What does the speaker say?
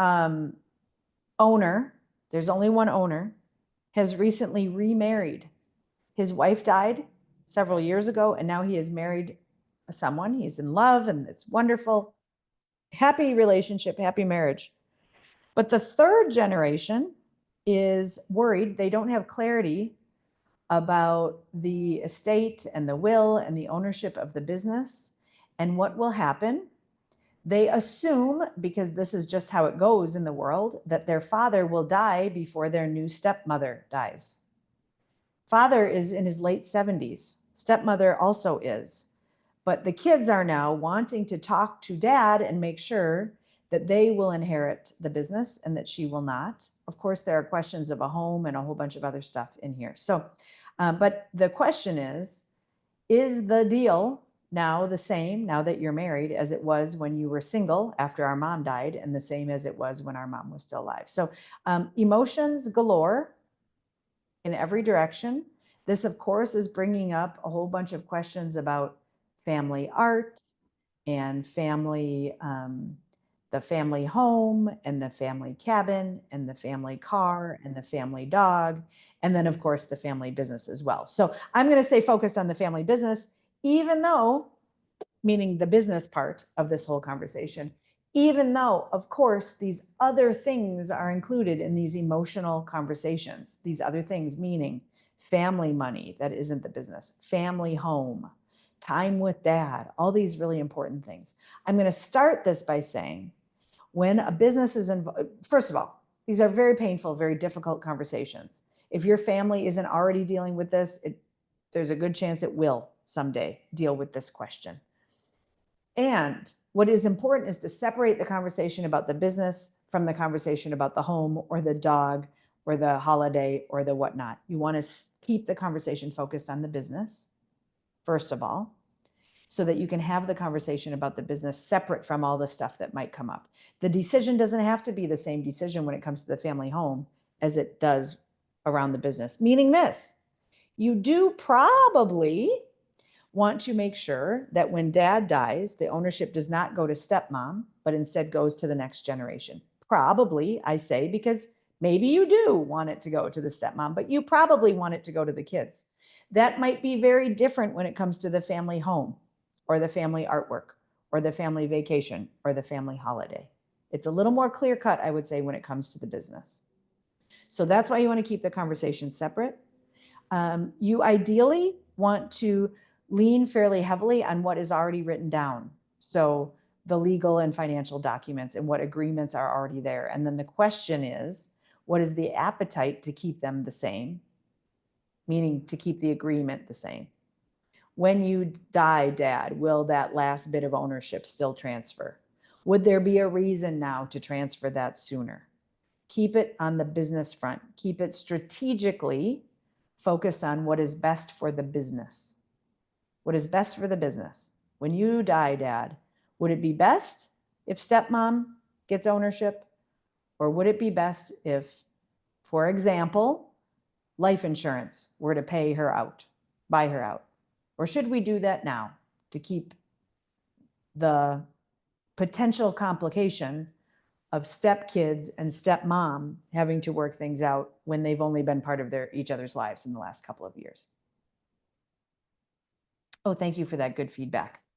owner, there's only one owner, has recently remarried. His wife died several years ago, and now he is married someone. He's in love, and it's wonderful. Happy relationship, happy marriage. But the third generation is worried. They don't have clarity about the estate and the will and the ownership of the business and what will happen. They assume, because this is just how it goes in the world, that their father will die before their new stepmother dies. Father is in his late 70s. Stepmother also is. But the kids are now wanting to talk to dad and make sure that they will inherit the business and that she will not. Of course, there are questions of a home and a whole bunch of other stuff in here. So, but the question is the deal now the same now that you're married as it was when you were single after our mom died, and the same as it was when our mom was still alive? So emotions galore in every direction. This, of course, is bringing up a whole bunch of questions about family art and family, the family home and the family cabin and the family car and the family dog. And then, of course, the family business as well. So I'm going to stay focused on the family business, even though, meaning the business part of this whole conversation, even though, of course, these other things are included in these emotional conversations. These other things, meaning family money that isn't the business, family home, time with dad, all these really important things. I'm going to start this by saying, when a business is involved, first of all, these are very painful, very difficult conversations. If your family isn't already dealing with this, there's a good chance it will someday deal with this question. And what is important is to separate the conversation about the business from the conversation about the home or the dog or the holiday or the whatnot. You want to keep the conversation focused on the business, first of all, so that you can have the conversation about the business separate from all the stuff that might come up. The decision doesn't have to be the same decision when it comes to the family home as it does around the business. Meaning this, you do probably want to make sure that when dad dies, the ownership does not go to stepmom, but instead goes to the next generation. Probably, I say, because maybe you do want it to go to the stepmom, but you probably want it to go to the kids. That might be very different when it comes to the family home or the family artwork or the family vacation or the family holiday. It's a little more clear cut, I would say, when it comes to the business. So that's why you want to keep the conversation separate. You ideally want to lean fairly heavily on what is already written down. So the legal and financial documents and what agreements are already there. And then the question is, what is the appetite to keep them the same? Meaning to keep the agreement the same. When you die, dad, will that last bit of ownership still transfer? Would there be a reason now to transfer that sooner? Keep it on the business front. Keep it strategically focused on what is best for the business. What is best for the business? When you die, dad, would it be best if stepmom gets ownership? Or would it be best if, for example, life insurance were to pay her out, buy her out? Or should we do that now to keep the potential complication of stepkids and stepmom having to work things out when they've only been part of each other's lives in the last couple of years? Oh, thank you for that good feedback.